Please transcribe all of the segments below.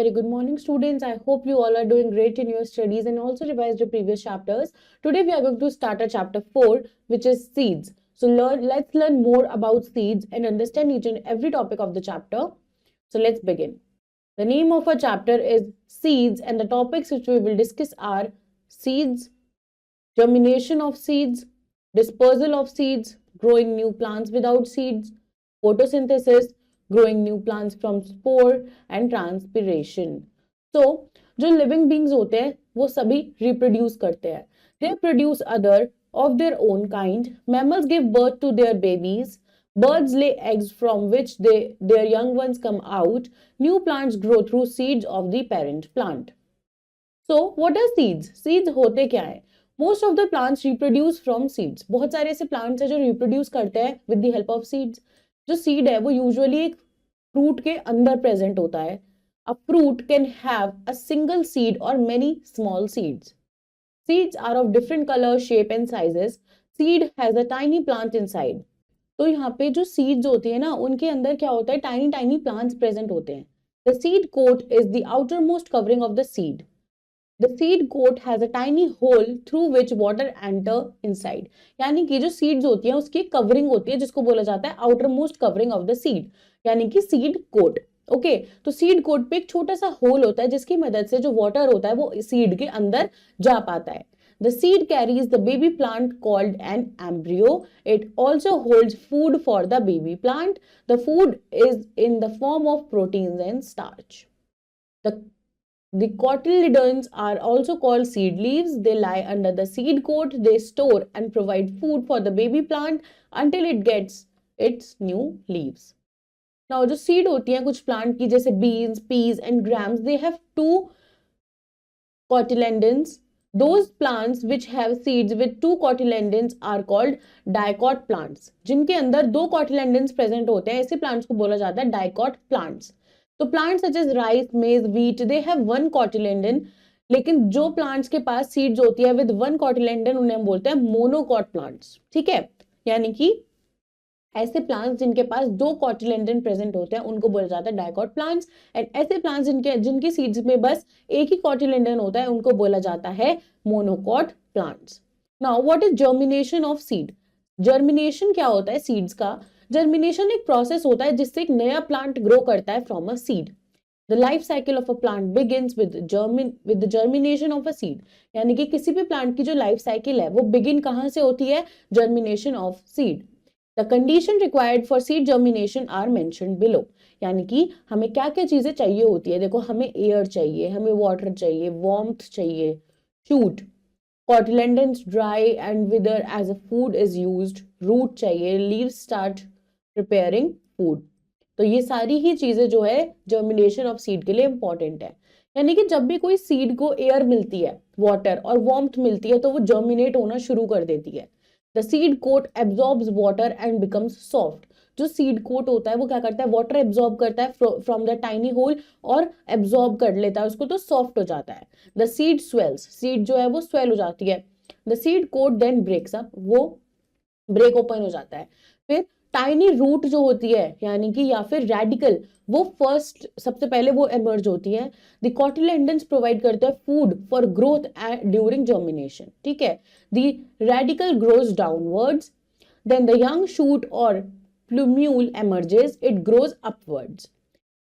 Very good morning, students. I hope you all are doing great in your studies and also revised your previous chapters. Today, we are going to start our chapter 4, which is seeds. So, let's learn more about seeds and understand each and every topic of the chapter. So, let's begin. The name of our chapter is Seeds, and the topics which we will discuss are seeds, germination of seeds, dispersal of seeds, growing new plants without seeds, photosynthesis, growing new plants from spore and transpiration. So जो living beings होते हैं वो सभी reproduce करते हैं. They produce other of their own kind. Mammals give birth to their babies. Birds lay eggs from which their young ones come out. New plants grow through seeds of the parent plant. So what are seeds? Seeds होते क्या है? Most of the plants reproduce from seeds. बहुत सारे ऐसे plants हैं जो reproduce करते हैं with the help of seeds. जो seed है वो usually एक fruit के अंदर present होता है. A fruit can have a single seed or many small seeds. Seeds are of different color, shape and sizes. Seed has a tiny plant inside. तो यहाँ पे जो seeds होती है ना उनके अंदर क्या होता है? Tiny tiny plants present होते हैं. The seed coat is the outermost covering of the seed. The seed coat has a tiny hole through which water enter inside. यानी कि जो seeds होती है उसकी covering होती है जिसको बोला जाता है outermost covering of the seed. यानी कि seed coat. ओके तो सीड कोट पे एक छोटा सा होल होता है जिसकी मदद से जो वाटर होता है वो सीड के अंदर जा पाता है. The seed carries the baby plant called an embryo. It also holds food for the baby plant. The food is in the form of proteins and starch. The cotyledons are also called seed leaves. They lie under the seed coat. They store and provide food for the baby plant until it gets its new leaves. Now, जो seed होती हैं कुछ plant की जैसे beans, peas and grams, they have two cotyledons. Those plants which have seeds with two cotyledons are called dicot plants. जिनके अंदर दो cotyledons present होते हैं ऐसे plants को बोला जाता है dicot plants. तो plants such as rice, maize, wheat, they have one cotyledon. लेकिन जो plants के पास seeds होती है with one cotyledon उन्हें हम बोलते हैं monocot plants. ठीक है, यानी कि ऐसे प्लांट्स जिनके पास दो कॉटिलेंडन प्रेजेंट होते हैं उनको बोला जाता है डाइकॉट प्लांट्स. एंड ऐसे प्लांट्स जिनकी सीड्स में बस एक ही कॉटिलेंडन होता है उनको बोला जाता है monocot plants. Now what is germination of seed? Germination क्या होता है सीड्स का? जर्मिनेशन एक प्रोसेस होता है जिससे एक नया प्लांट ग्रो करता है from a seed. The life cycle of a plant begins with the germination of a seed. यानी कि किसी भी प्लांट की जो लाइफ साइकिल है वो बिगिन कहाँ से होती है? Germination of seed. The condition required for seed germination are mentioned below. यानी कि हमें क्या क्या चीजें चाहिए होती है. देखो हमें एयर चाहिए, हमें वाटर चाहिए, वार्मथ चाहिए, shoot, cotyledons dry and wither as a food is used, root चाहिए, leaves start preparing food. तो ये सारी ही चीजें जो है जर्मिनेशन ऑफ सीड के लिए इंपॉर्टेंट है. यानी कि जब भी कोई सीड को एयर मिलती है, वाटर और वार्मथ मिलती है तो वो जर्मिनेट होना शुरू कर देती है. The seed coat absorbs water and becomes soft. जो seed coat होता है वो क्या करता है? वाटर एब्जॉर्ब करता है फ्रॉम द टाइनी होल और एब्जॉर्ब कर लेता है उसको तो सॉफ्ट हो जाता है. The seed swells. सीड जो है वो स्वेल हो जाती है. The seed coat then breaks up. वो ब्रेक ओपन हो जाता है. फिर टाइनी रूट जो होती है यानी कि या फिर रेडिकल वो फर्स्ट सबसे पहले वो एमर्ज होती है. द कॉटिलेंडन्स प्रोवाइड करते हैं food for growth during germination. ठीक है, the radicle grows downwards, then the young shoot और plumule emerges, it grows upwards.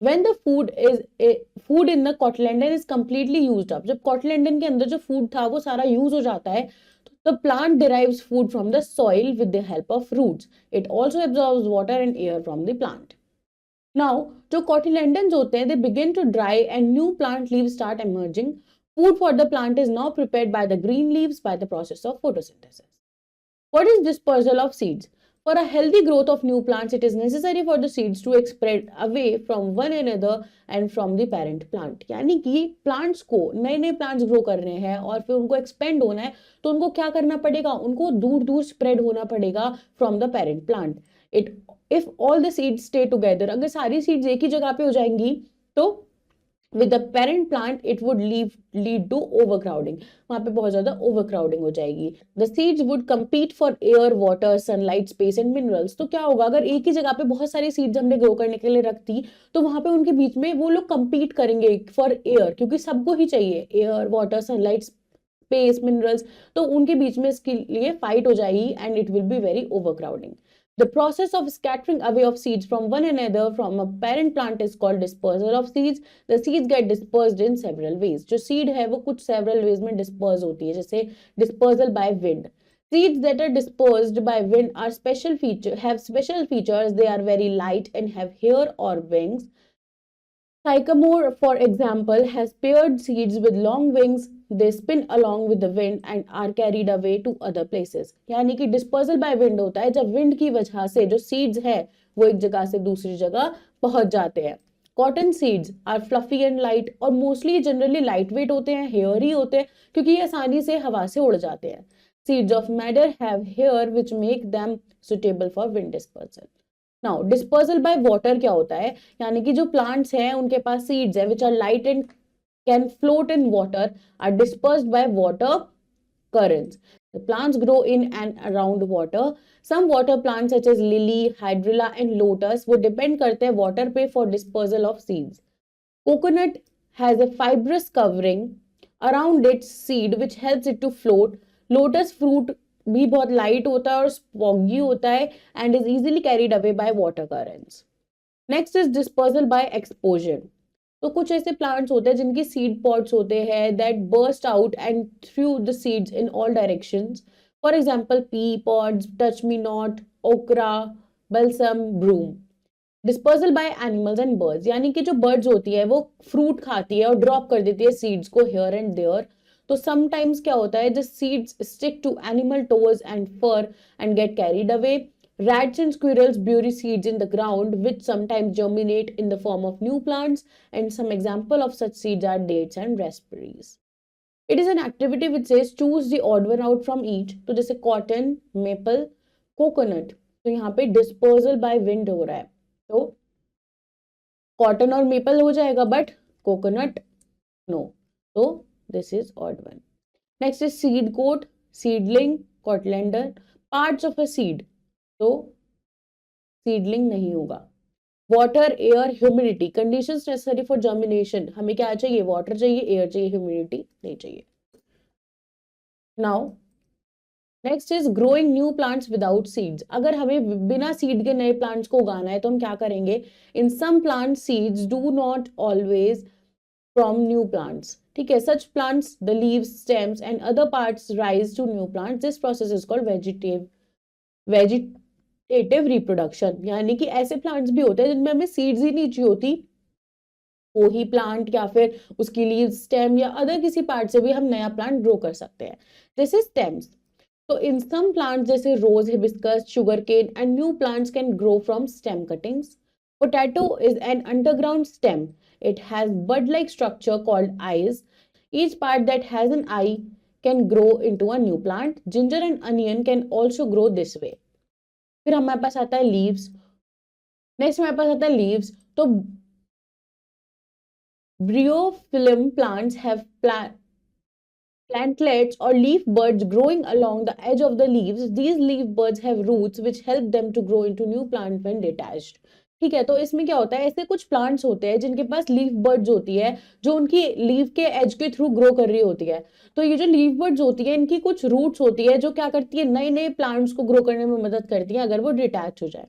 When the food in the cotyledon is completely used up, जब cotyledon के अंदर जो food था वो सारा use हो जाता है, the plant derives food from the soil with the help of roots. It also absorbs water and air from the plant. Now, जो cotyledons होते हैं, they begin to dry and new plant leaves start emerging. Food for the plant is now prepared by the green leaves by the process of photosynthesis. What is dispersal of seeds? For a healthy growth of new plants, it is necessary for the seeds to spread away from one another and from the parent plant. यानी कि plants को नए नए plants grow कर रहे हैं और फिर उनको expand होना है तो उनको क्या करना पड़ेगा? उनको दूर दूर spread होना पड़ेगा from the parent plant. If all the seeds stay together, अगर सारी seeds एक ही जगह पे हो जाएंगी तो with the parent plant it would lead to overcrowding. वहां पे बहुत ज्यादा overcrowding हो जाएगी. The seeds would compete for air, water, sunlight, space and minerals. तो क्या होगा अगर एक ही जगह पे बहुत सारी seeds हमने grow करने के लिए रख दी तो वहां पे उनके बीच में वो लोग compete करेंगे for air, क्योंकि सबको ही चाहिए air, water, sunlight, space, minerals. तो उनके बीच में इसके लिए fight हो जाएगी and it will be very overcrowding. The process of scattering away of seeds from one another from a parent plant is called dispersal of seeds. The seeds get dispersed in several ways. जो seed है वो कुछ several ways में disperse होती है, जैसे dispersal by wind. Seeds that are dispersed by wind are have special features. They are very light and have hair or wings. Sycamore, for example, has paired seeds with long wings. They spin along with the wind and are carried away to other places. यानी कि dispersal by wind होता है जब wind की वजह से जो seeds है वो एक जगह से दूसरी जगह पहुंच जाते हैं. Cotton seeds are fluffy and light और mostly generally lightweight होते हैं, hairy होते हैं क्योंकि ये आसानी से हवा से उड़ जाते हैं. Seeds of madder have hair which make them suitable for wind dispersal. Now dispersal by water क्या होता है, यानी कि जो प्लांट्स हैं उनके पास सीड्स है which are light and can float in water are dispersed by water currents. The plants grow in and around water. Some water plants such as lily, hydrilla and lotus वो depend करते हैं water पे for dispersal of seeds. Coconut has a fibrous covering around its seed which helps it to float. Lotus fruit भी बहुत light होता है और spongy होता है and is easily carried away by water currents. Next is dispersal by explosion. तो कुछ ऐसे प्लांट्स होते हैं जिनकी सीड पॉड्स होते हैं that burst out and through the seeds in all directions. For example pea pods, touch me not, okra, balsam, broom. Dispersal by animals and birds, यानी कि जो बर्ड्स होती है वो फ्रूट खाती है और ड्रॉप कर देती है सीड्स को हियर एंड देयर. तो समटाइम्स क्या होता है, the seeds stick to animal toes and fur and get carried away. Rats and squirrels bury seeds in the ground, which sometimes germinate in the form of new plants, and some example of such seeds are dates and raspberries. It is an activity which says choose the odd one out from each. तो जैसे cotton, maple, coconut, तो यहाँ पे dispersal by wind हो रहा है, तो cotton और maple हो जाएगा, but coconut no. तो this is odd one. Next is seed coat, seedling, cortlander, parts of a seed. तो सीडलिंग नहीं होगा. Water, air, humidity, conditions necessary for germination. हमें क्या चाहिए, वाटर चाहिए, एयर चाहिए, ह्यूमिडिटी नहीं चाहिए. Now next is growing new plants without seeds. अगर हमें बिना सीड के नए प्लांट्स को उगाना है तो हम क्या करेंगे. In some plant seeds do not always from new plants. ठीक है, such plants the leaves, stems and other parts rise to new plants. This process is called vegetative reproduction. यानी कि ऐसे प्लांट्स भी होते हैं जिनमें हमें सीड्स ही नहीं चाहिए होती, वो ही प्लांट या फिर उसकी लीव्स, स्टेम या अदर किसी पार्ट से भी हम नया प्लांट ग्रो कर सकते हैं. जैसे स्टेम्स, तो इन सम प्लांट्स जैसे rose, hibiscus, sugar cane and new plants can grow from stem cuttings. Potato is an underground stem. It has bud-like structure called eyes. Each part that has an eye can grow into a new plant. Ginger and onion can also grow this way. फिर हमारे पास आता है leaves. Next हमारे पास आता है leaves. तो bryophyllum plants have plantlets or leaf buds growing along the edge of the leaves. These leaf buds have roots which help them to grow into new plant when detached. ठीक है, तो इसमें क्या होता है, ऐसे कुछ प्लांट्स होते हैं जिनके पास लीफ बर्ड्स होती है जो उनकी लीफ के एज के थ्रू ग्रो कर रही होती है. तो ये जो लीफ बर्ड्स होती है इनकी कुछ रूट्स होती है जो क्या करती है, नए नए प्लांट्स को ग्रो करने में मदद करती है अगर वो डिटैच हो जाए.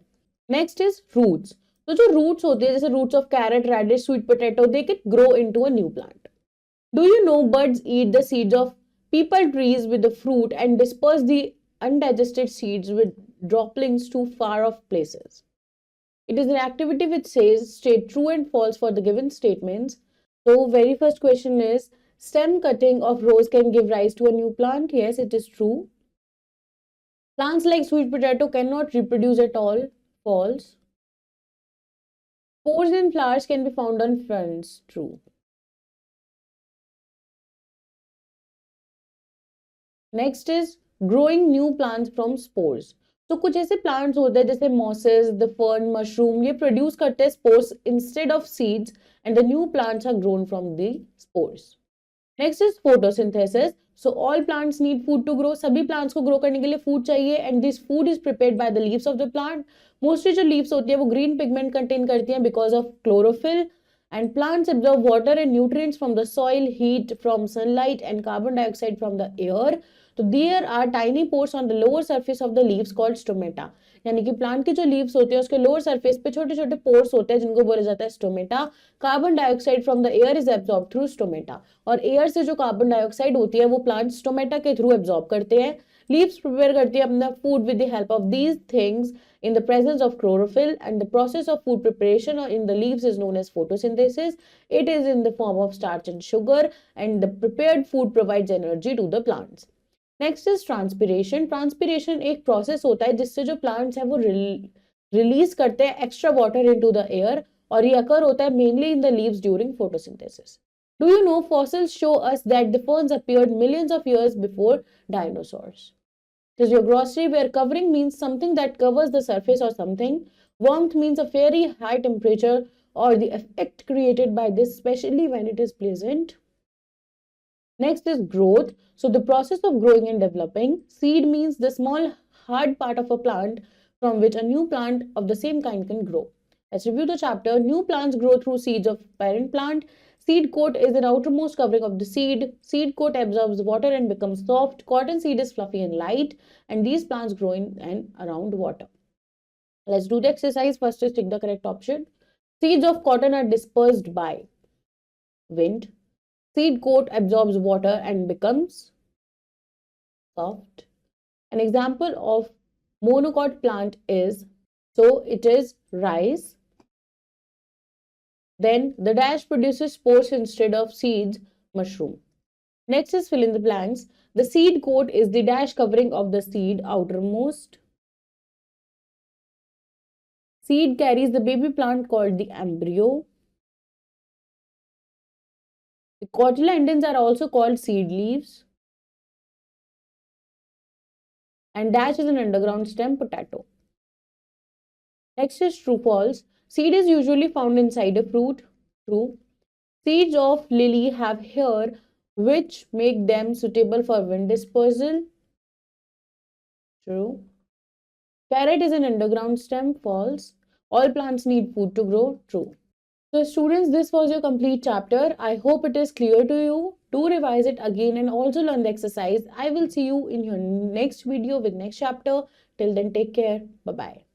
Next is roots. तो जो रूट्स होती है जैसे roots of carrot, radish, sweet potato, they can grow into a new plant. Do you know birds eat the seeds of peepal trees with the fruit and disperse the undigested seeds with droppings to far of places. It is an activity which says state true and false for the given statements. So very first question is, stem cutting of rose can give rise to a new plant. Yes, it is true. Plants like sweet potato cannot reproduce at all. False. Spores in flowers can be found on fronds. True. Next is growing new plants from spores. तो कुछ ऐसे plants होते हैं जैसे mosses, the fern, mushroom, ये produce करते हैं spores instead of seeds and the new plants are grown from the spores. Next is photosynthesis. So all plants need food to grow. सभी plants को grow करने के लिए food चाहिए and this food is prepared by the leaves of the plant. Mostly जो leaves होती है वो green pigment contain करती हैं because of chlorophyll, and plants absorb water and nutrients from the soil, heat from sunlight and carbon dioxide from the air. So there are tiny pores on the lower surface of the leaves called stomata. यानी कि plant की जो leaves होते हैं उसके lower surface पे छोटे छोटे पोर्स होते हैं जिनको बोला जाता है stomata. Carbon dioxide from the air is absorb through stomata. और एयर से जो कार्बन डाइऑक्साइड होती है वो प्लांट स्टोमेटा के थ्रू एब्जॉर्ब करते हैं. लीव्स प्रिपेयर करती है अपना food with the help of these things in the presence of chlorophyll, and the process of food preparation in the leaves is known as photosynthesis. It is in the form of starch and sugar, and the prepared food provides energy to the plants. Next is transpiration. Transpiration एक process होता है जिससे जो plants है वो release करते हैं extra water into the air, और ये अकर होता है mainly in the leaves during photosynthesis. Do you no fossils show us that the ferns appeared millions of years before dinosaurs. Does your grocery where covering means something that covers the surface or something? Warmth means a very high temperature or the effect created by this, especially when it is pleasant. Next is growth. So the process of growing and developing. Seed means the small hard part of a plant from which a new plant of the same kind can grow. Let's review the chapter. New plants grow through seeds of parent plant. Seed coat is an outermost covering of the seed. Seed coat absorbs water and becomes soft. Cotton seed is fluffy and light, and these plants grow in and around water. Let's do the exercise. First is take the correct option. Seeds of cotton are dispersed by wind. Seed coat absorbs water and becomes soft. An example of monocot plant is, so it is rice. Then the dash produces spores instead of seeds, mushroom. Next is fill in the blanks. The seed coat is the dash covering of the seed outermost. Seed carries the baby plant called the embryo. The cotyledons are also called seed leaves. And dash is an underground stem, potato. Next is true false. Seed is usually found inside a fruit. True. Seeds of lily have hair which make them suitable for wind dispersal. True. Carrot is an underground stem. False. All plants need food to grow. True. So students, this was your complete chapter. I hope it is clear to you. Do revise it again and also learn the exercise. I will see you in your next video with next chapter. Till then, take care. Bye-bye.